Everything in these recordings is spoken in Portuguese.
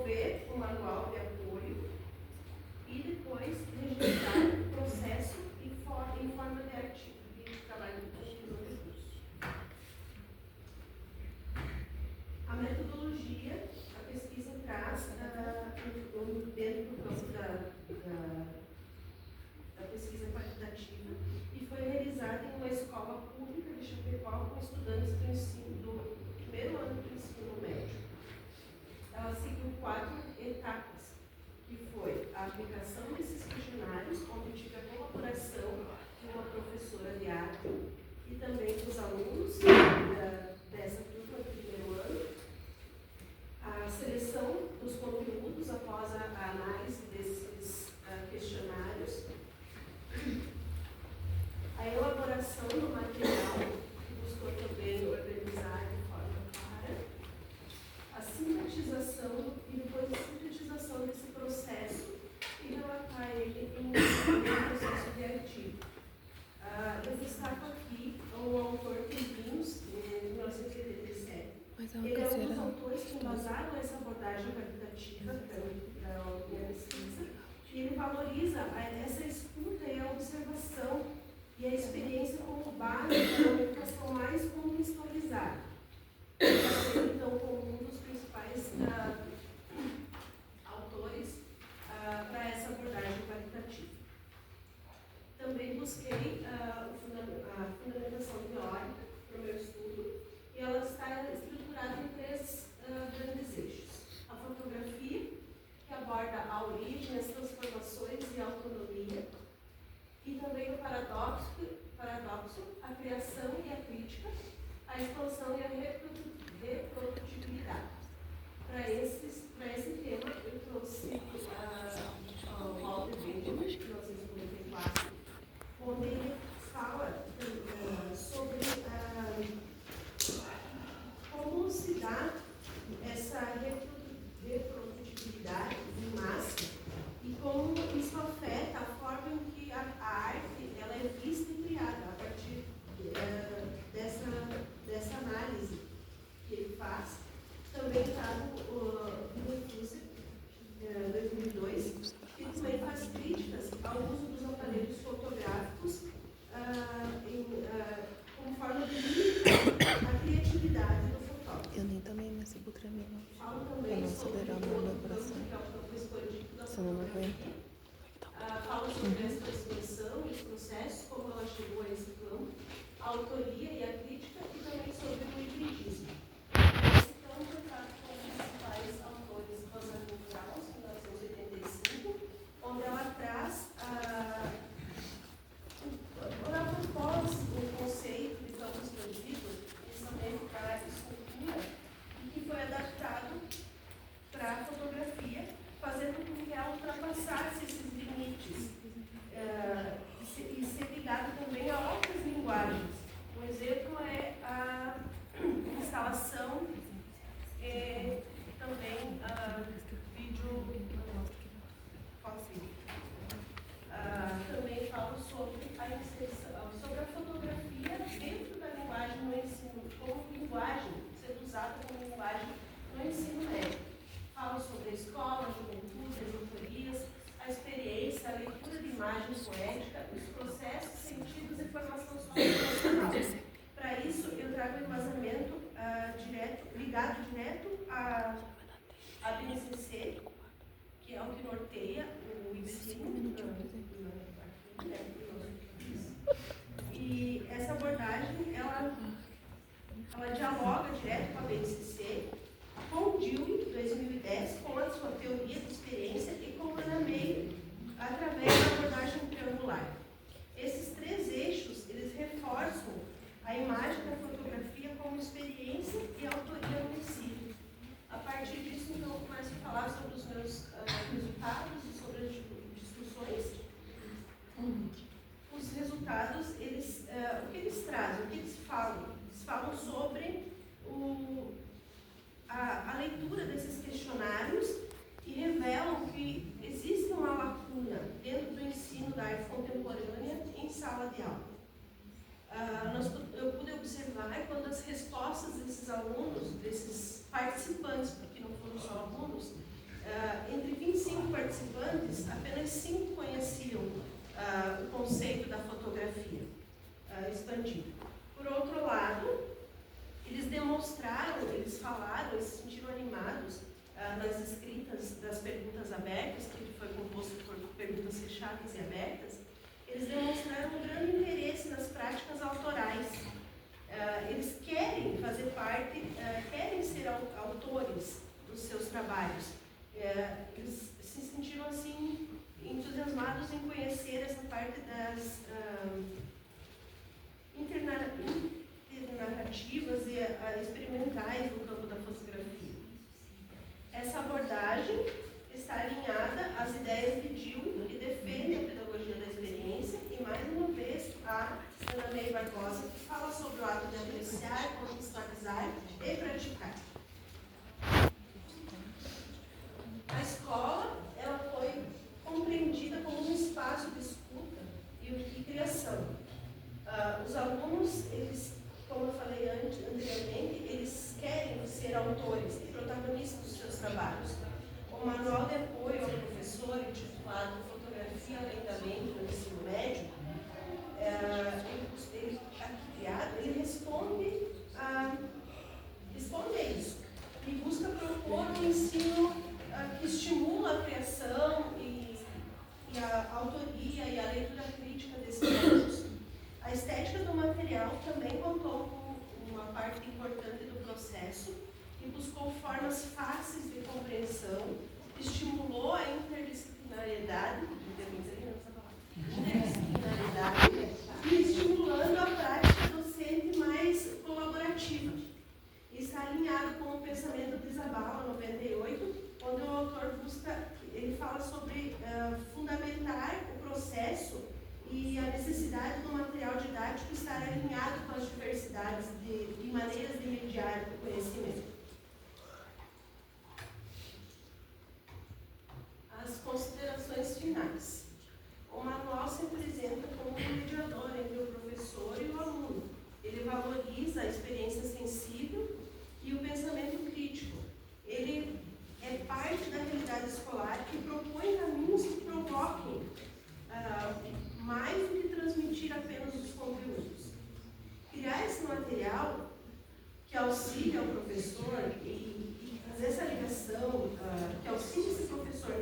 desenvolver um manual de apoio e depois registrar o processo em forma de artigo de trabalho de conclusão de curso. A metodologia, a pesquisa traz dentro do campo da pesquisa qualitativa e foi realizada em uma escola pública de Chapecó com estudantes do primeiro ano do ensino médio. Ela seguiu 4 etapas, que foi a aplicação desses questionários, onde tive a colaboração de uma professora de arte e também dos alunos dessa turma do primeiro ano, a seleção dos conteúdos após a análise desses questionários, a elaboração do material, que buscou também organizar de forma clara, a sintetização e depois a sintetização desse processo e relatar ele em um processo de artigo. Eu destaco aqui o autor Quintinhos, de 1987. Ele é um dos autores que embasaram essa abordagem qualitativa da minha pesquisa, e ele valoriza essa escuta e a observação e a experiência como base para uma educação mais contextualizada. Então, como um dos principais autores para essa abordagem qualitativa. Também busquei a fundamentação teórica para o meu estudo, e ela está estruturada em 3 grandes eixos. A fotografia, que aborda a origem, as transformações e a autonomia, e também o paradoxo, a criação e a crítica, a expansão e a reprodutibilidade. Para esse tema, eu trouxe o Walter Benjamin, de 1954, onde ele fala sobre como se dá essa reprodutibilidade em massa e como isso afeta a forma em que a arte ela é vista e criada a partir dessa análise que ele faz. Também trago o Refuse, 2002, que também faz críticas ao uso dos aparelhos fotográficos como forma de limitar a criatividade do fotógrafo. Eu nem tomei minha Sibutramina. Falo também sobre acelerar o meu coração. que é o campo expandido da Você não fotografia. aguenta. Falo sobre essa expressão e os processos, como ela chegou a esse campo, a autoria e a crítica, e também sobre o hibridismo. Esse campo é tratado com os principais autores, Rosalind Krauss, 1985, onde ela traz ela propôs um conceito de campo expandido, principalmente para a escultura, e que foi adaptado para a fotografia, fazendo com que ela ultrapassasse esses limites e ser ligado também a outras linguagens. Um exemplo é a instalação e também vídeo. Também falo sobre sobre a fotografia dentro da linguagem no ensino, como linguagem, sendo usada como linguagem no ensino médio. Falo sobre a escola, a juventude, as autorias, a experiência, a leitura de imagem poética, os processos, sentidos e formação socioemocional. Para isso, eu trago um embasamento ligado direto à BNCC, que é o que norteia o ensino. E essa abordagem, ela dialoga direto com a BNCC, com o Dewey, 2010, com a sua teoria de experiência e com Ana May, através da abordagem triangular. Esses 3 eixos, eles reforçam a imagem da fotografia como experiência e autoria no ensino. A partir disso, então, eu começo a falar sobre os meus resultados e sobre as discussões. Os resultados, o que eles trazem, o que eles falam? Eles falam sobre a leitura desses questionários e revelam que existe uma lacuna dentro do ensino da arte contemporânea em sala de aula. Eu pude observar quando as respostas desses alunos, desses participantes, porque não foram só alunos, expandido. Por outro lado, eles demonstraram, eles falaram, eles se sentiram animados nas escritas das perguntas abertas, que foi composto por perguntas fechadas e abertas. Eles demonstraram um grande interesse nas práticas autorais. Eles querem fazer parte, querem ser autores dos seus trabalhos. Eles se sentiram assim entusiasmados em conhecer essa parte das internarrativas e experimentais no campo da fotografia. Essa abordagem está alinhada às ideias de Dewey, que defende a pedagogia da experiência, e mais uma vez a Ana May Barbosa, que fala sobre o ato de apreciar, contextualizar e praticar. A escola, ela foi compreendida como um espaço de escuta e criação. Os alunos, eles, como eu falei anteriormente, eles querem ser autores e protagonistas dos seus trabalhos. O manual de apoio ao professor, intitulado Fotografia Além da Mente no Ensino Médio, ele aqui criado, ele responde a isso e busca propor um ensino que estimula a criação e a autoria e a leitura crítica desses textos. A estética do material também contou com uma parte importante do processo e buscou formas fáceis de compreensão, estimulou a interdisciplinariedade e estimulando a prática docente mais colaborativa. Está alinhado com o pensamento de Zabala, 98, onde o autor busca, ele fala sobre fundamentar o processo e a necessidade do material didático estar alinhado com as diversidades de maneiras de mediar o conhecimento. As considerações finais. O manual se apresenta como um mediador entre o professor e o aluno. Ele valoriza a experiência sensível e o pensamento crítico. Ele é parte da realidade escolar que propõe caminhos que provoquem mais do que transmitir apenas os conteúdos. Criar esse material que auxilia o professor e fazer essa ligação, que auxilia esse professor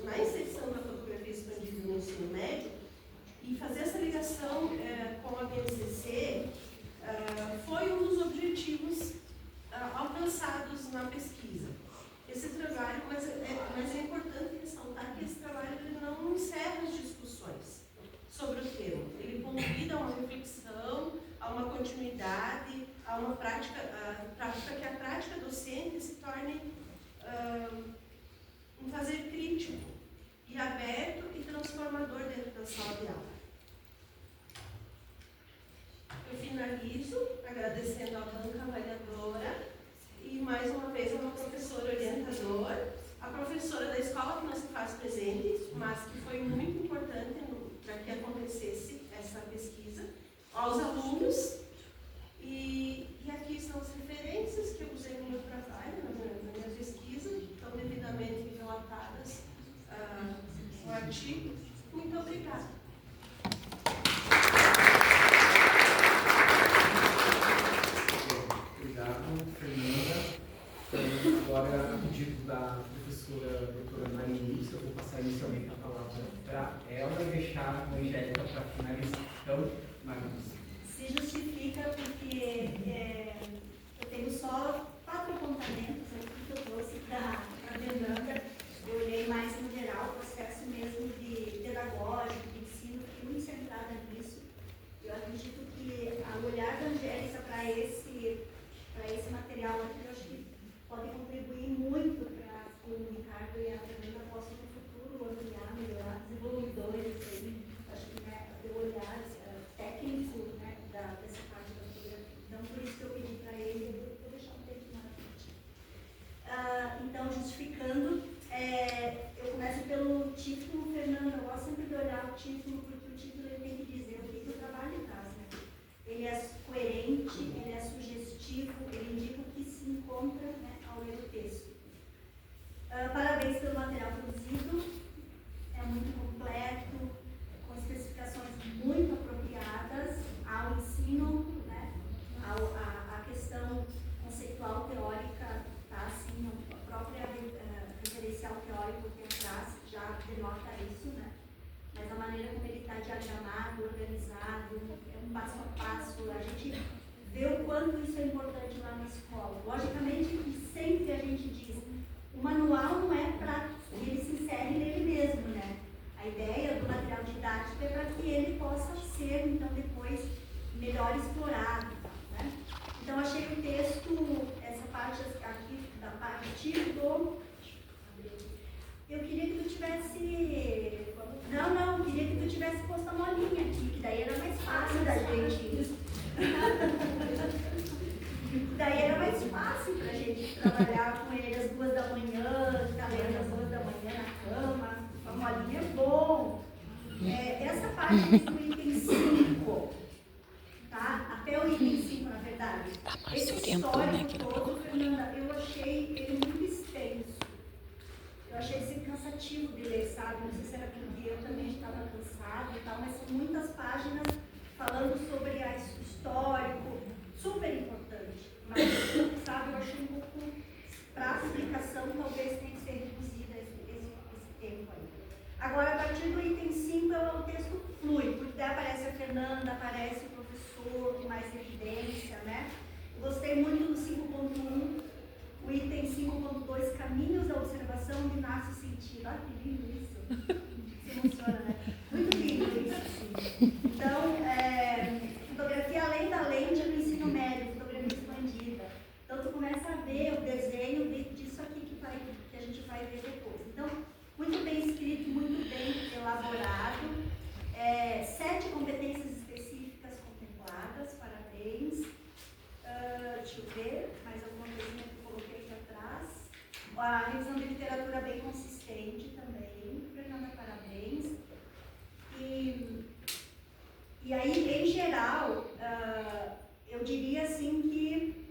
na inserção da fotografia expandida no ensino médio, e fazer essa ligação com a BNCC foi um dos objetivos alcançados na pesquisa. Esse trabalho, mas é importante ressaltar que esse trabalho ele não encerra as discussões sobre o tema. Ele convida a uma reflexão, a uma continuidade, a uma prática, para que a prática docente se torne um fazer crítico e aberto e transformador dentro da sala de aula. Eu finalizo agradecendo a banca avaliadora e mais uma vez ao meu professor orientador, a professora da escola que não se faz presente, mas que foi muito importante para que acontecesse essa pesquisa, aos alunos, e aqui estão as referências que eu usei no meu trabalho, na minha pesquisa, estão devidamente relatadas no artigo. Muito obrigada. Obrigado, Fernanda. Agora, a pedido da professora doutora Maria, eu vou passar inicialmente a palavra para ela e deixar a Angélica para finalizar. Então, Maria. Se justifica porque eu tenho só 4 apontamentos aqui que eu trouxe para a demanda. Eu olhei mais no geral o processo mesmo de pedagógico, de ensino, fiquei muito centrada nisso. Eu acredito que o olhar da Angélica para esse material aqui, eu acho que pode contribuir muito para que o Ricardo e a Fernanda possam no futuro ampliar, melhorar, desenvolvedores, acho que o olhar técnico dessa parte da fotografia. Então, por isso que eu pedi para ele, eu vou deixar um tempo na frente. Então, justificando, eu começo pelo título, Fernanda. Eu gosto sempre de olhar o título, porque o título ele tem que dizer o que o trabalho traz, né? Ele é coerente, ele é sugestivo, ele indica o que se encontra, né, ao ler o texto. Parabéns pelo material produzido, é muito completo, com especificações muito apropriadas ao ensino. desde o item 5, tá? Até o item 5, na verdade. Esse histórico todo, Fernanda, eu achei ele muito extenso. Eu achei ele cansativo de ler, sabe? Não sei se era porque eu também estava cansada e tal, mas são muitas páginas falando sobre o histórico, super importante. Mas, sabe, eu achei um pouco, para a explicação, talvez tenha que ser reduzida esse tempo aí. Agora, a partir do item 5, o texto flui, porque daí aparece a Fernanda, aparece o professor com mais evidência, né? Eu gostei muito do 5.1, o item 5.2, caminhos da observação onde nasce o sentido. Ah, que lindo isso! Se emociona, né? Muito lindo isso, assim. Então, fotografia além da lente no ensino médio, fotografia expandida. Então, tu começa a ver o desenho disso aqui que a gente vai ver depois. Então, muito bem escrito, muito bem elaborado. 7 competências específicas contempladas, parabéns. Deixa eu ver, mais alguma coisinha que eu coloquei aqui atrás. A revisão de literatura bem consistente também. Fernanda, parabéns. E aí, em geral, eu diria assim que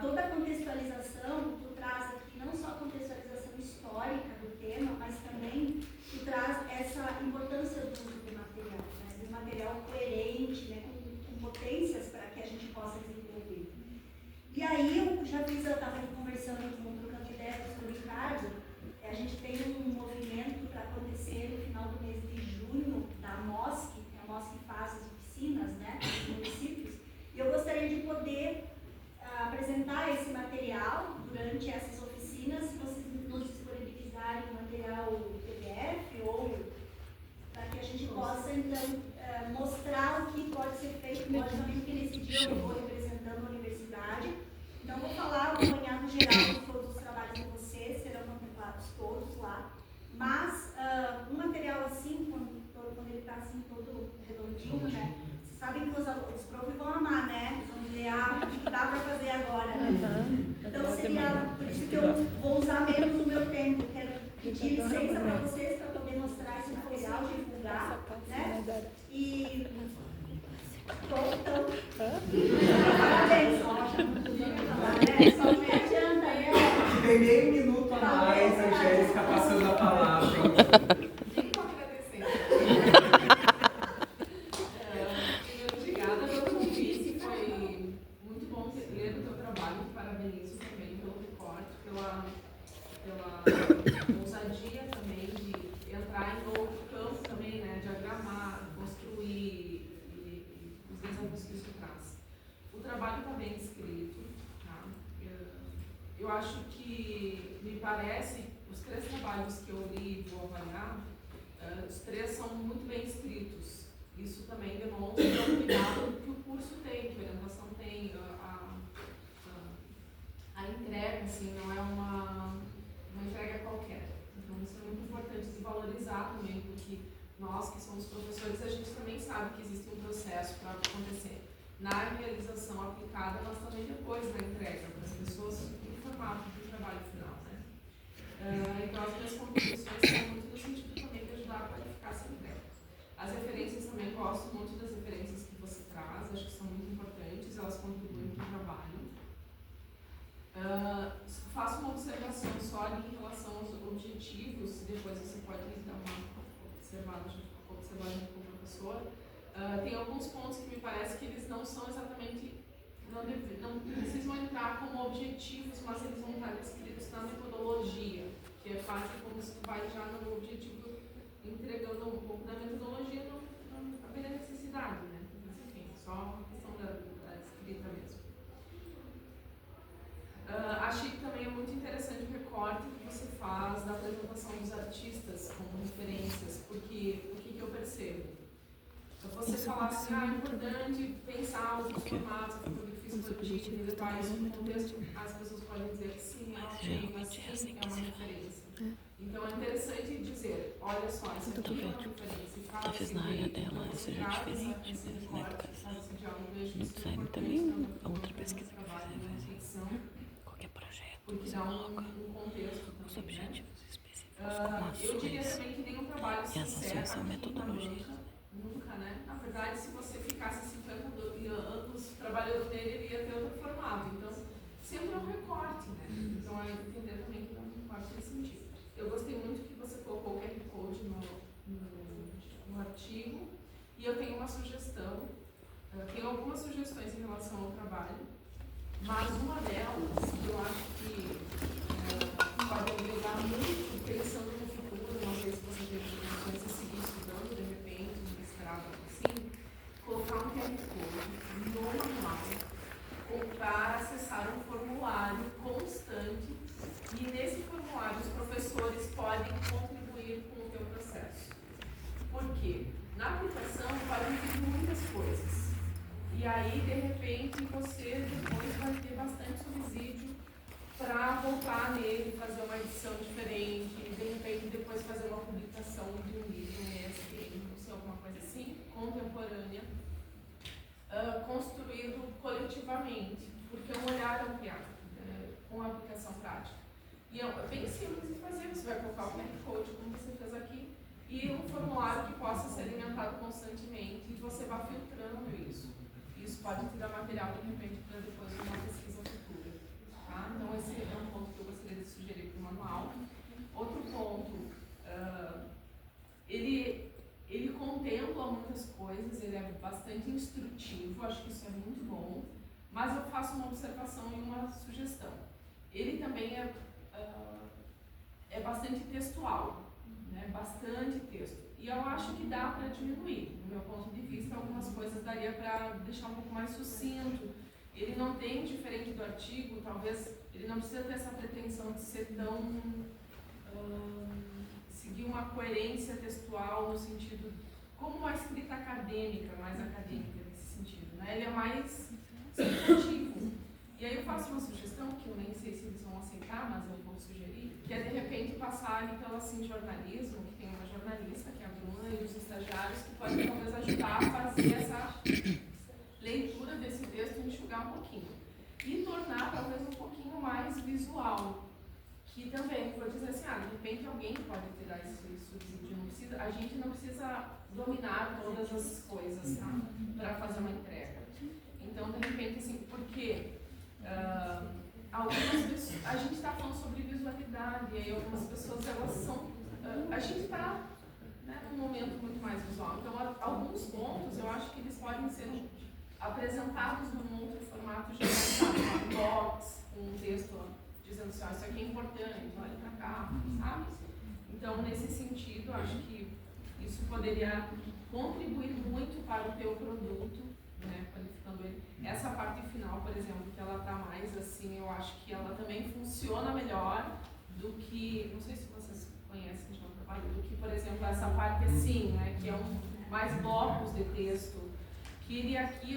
toda a contextualização, tu traz aqui não só a contextualização histórica do tema, mas também tu traz essa importância do uso do material, né? Do material coerente, né? com potências para que a gente possa desenvolver. E aí, eu estava conversando com o Trocando Ideias com o Ricardo, a gente tem um movimento para acontecer no final do mês de junho, da MOSC, que a MOSC faz as oficinas, né, nos municípios, e eu gostaria de poder apresentar esse material durante essas oficinas, se vocês nos disponibilizarem o material PDF ou para que a gente possa, então, mostrar o que pode ser feito, logicamente, porque nesse dia eu vou representando a universidade. Então, vou falar, vou apanhar no geral de todos os trabalhos de vocês, serão contemplados todos lá. Mas, um material assim, quando ele está assim, todo redondinho, né? Vocês sabem que os profs vão amar, né? Eles vão dizer, o que dá para fazer agora, né? Então, seria por isso que eu vou usar menos o meu tempo. Quero pedir licença para vocês para poder mostrar esse material, divulgar, né? E então, parabéns, só me adianta, né? Tem meio minuto a mais, a Angélica passando a palavra. Obrigada pelo convite, foi muito bom ler o teu trabalho, parabenizo também pelo recorte, pela ousadia também de entrar em outro campo também, né, diagramar, construir e os desafios que isso traz. O trabalho está bem escrito, tá? Eu acho que, me parece, os 3 trabalhos que eu li e vou avaliar, os 3 são muito bem escritos. Isso também demonstra o cuidado que o curso tem, que a orientação tem, a entrega, assim, não é uma entrega qualquer. Então, isso é muito importante de valorizar também, porque nós que somos professores, a gente também sabe que existe um processo para acontecer. Na realização aplicada, mas também depois na entrega, para as pessoas em formato do trabalho final, né? Então, as minhas contribuições são muito no sentido também de ajudar a qualificar essa entrega. As referências também, gosto muito das referências que você traz, acho que são muito importantes, elas contribuem para o trabalho. Faço uma observação só ali em relação aos objetivos, depois você pode dar uma observada junto com o professor. Tem alguns pontos que me parece que eles não são exatamente, não precisam entrar como objetivos, mas eles vão estar descritos na metodologia, que é quase como se tu vai já no objetivo entregando um pouco da metodologia, não havendo necessidade, né? Mas enfim, só uma questão da escrita mesmo. Achei que também é muito interessante o recorte que você faz da apresentação dos artistas como referências, porque o que eu percebo? Você falar assim, é importante pensar os formatos, a fotografia expositiva, e levar isso no contexto, as pessoas podem dizer que sim, ok, mas sim, é uma referência. Então é interessante dizer, olha só, isso aqui é uma referência. Eu fiz na área dela, isso já é diferente, mas na época muito sério também, a outra pesquisa que eu fiz, qualquer projeto, você coloca os objetivos específicos, como ações, eu diria também que nenhum trabalho e as ações são metodologias. Nunca, né? Na verdade, se você ficasse 50 anos trabalhando nele, ele ia ter outro formato. Então, sempre é um recorte, né? Então, é entender também que é um recorte nesse sentido. Eu gostei muito que você colocou o QR Code no artigo, e eu tenho uma sugestão. Eu tenho algumas sugestões em relação ao trabalho, mas uma delas, eu acho que pode ajudar muito, pensando no futuro, não sei se você teve condições de seguir estudando, de repente, um mestrado assim, colocar um QR Code no manual para acessar um formulário constante, e nesse formulário os professores podem contribuir com o teu processo. Por quê? Na aplicação podem vir muitas coisas. E aí, de repente, você depois vai ter bastante subsídio para voltar nele, fazer uma edição diferente, de repente depois fazer uma publicação de um livro, um ESPN, não sei, alguma coisa assim, contemporânea, construído coletivamente, porque é um olhar ampliado, com a aplicação prática. E é bem simples de fazer, você vai colocar o QR Code, como você fez aqui, e um formulário que possa ser alimentado constantemente, e você vai filtrando isso. Isso pode te dar material, de repente, para depois uma pesquisa futura. Tá? Então, esse é um ponto que eu gostaria de sugerir para o manual. Outro ponto, ele contempla muitas coisas, ele é bastante instrutivo, acho que isso é muito bom, mas eu faço uma observação e uma sugestão. Ele também é bastante textual, né? Bastante texto. E eu acho que dá para diminuir. Do meu ponto de vista, algumas coisas daria para deixar um pouco mais sucinto. Ele não tem, diferente do artigo, talvez ele não precisa ter essa pretensão de ser tão... seguir uma coerência textual no sentido... como uma escrita acadêmica, mais acadêmica nesse sentido, né? Ele é mais explicativo. E aí eu faço uma sugestão, que eu nem sei se eles vão aceitar, mas eu vou sugerir, que é de repente passar ali pelo Assim Jornalismo, que tem uma jornalista, que é a Bruna, e os estagiários, que podem talvez ajudar a fazer essa leitura desse texto e enxugar um pouquinho. E tornar talvez um pouquinho mais visual. Que também, vou dizer assim, de repente alguém pode te dar esse subsídio, a gente não precisa dominar todas as coisas, tá? Para fazer uma entrega. Então, de repente, assim, porque algumas pessoas, a gente está falando sobre visualidade, e aí algumas pessoas, elas são, a gente está, né, num momento muito mais visual, então alguns pontos eu acho que eles podem ser apresentados num outro formato generalizado, uma box, um texto dizendo assim, isso aqui é importante, olha para cá, sabe? Então, nesse sentido, acho que isso poderia contribuir muito para o teu produto, né, qualificando ele. Essa parte final, por exemplo, que ela está mais assim, eu acho que ela também funciona melhor do que, não sei se vocês conhecem de outro trabalho, do que, por exemplo, essa parte assim, né, que é mais blocos de texto, que ele aqui,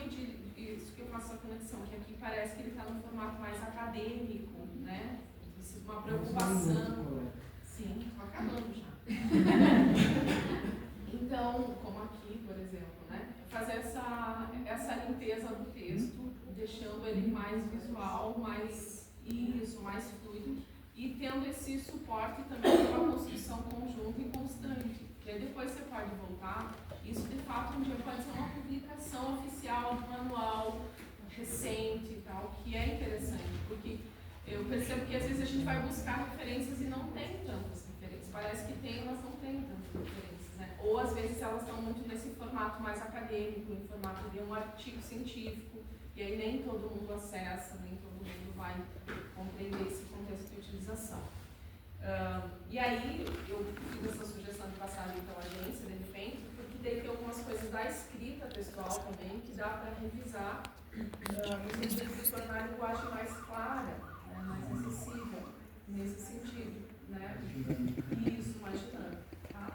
isso que eu faço a conexão, que aqui parece que ele está num formato mais acadêmico, né, uma preocupação. Sim, estou acabando já. Então, como aqui, por exemplo, né, fazer essa limpeza do texto, deixando ele mais visual, mais fluido, e tendo esse suporte também de uma construção conjunta e constante, que aí depois você pode voltar. Isso, de fato, um dia pode ser uma publicação oficial do manual recente e tal, que é interessante, porque eu percebo que às vezes a gente vai buscar referências e não tem tantas referências. Parece que tem, mas não tem tantas referências, né? Ou às vezes elas estão muito nesse formato mais acadêmico, em formato de um artigo científico, e aí nem todo mundo acessa, nem todo mundo vai compreender esse contexto de utilização. E aí eu fiz essa sugestão de passar ali pela agência, de repente, porque daí tem algumas coisas da escrita textual também que dá para revisar, no sentido de tornar a linguagem mais clara, né, mais acessível, nesse sentido, né? Isso, mais dinâmico, tá?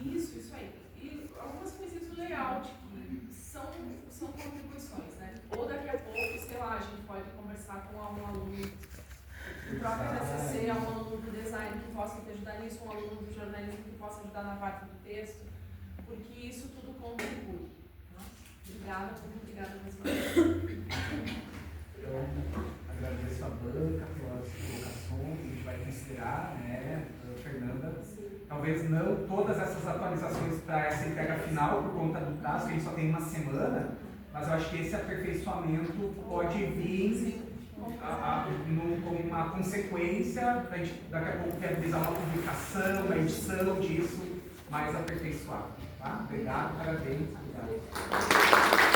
E isso aí. E algumas coisinhas do layout que são contribuições, né? Ou daqui a pouco, sei lá, a gente pode conversar com um aluno do próprio TCC, um aluno do design que possa te ajudar nisso, um aluno do jornalismo que possa ajudar na parte do texto, porque isso tudo contribui. Tá? Obrigada, muito obrigada mais uma vez. Então, agradeço a banca pelas colocações, a gente vai considerar, né, Fernanda. Talvez talvez não todas essas atualizações para essa entrega final por conta do prazo, que a gente só tem uma semana, mas eu acho que esse aperfeiçoamento pode vir como uma consequência, a gente daqui a pouco viabilizar uma publicação, a edição disso mais aperfeiçoada. Tá? Obrigado, parabéns. Obrigado.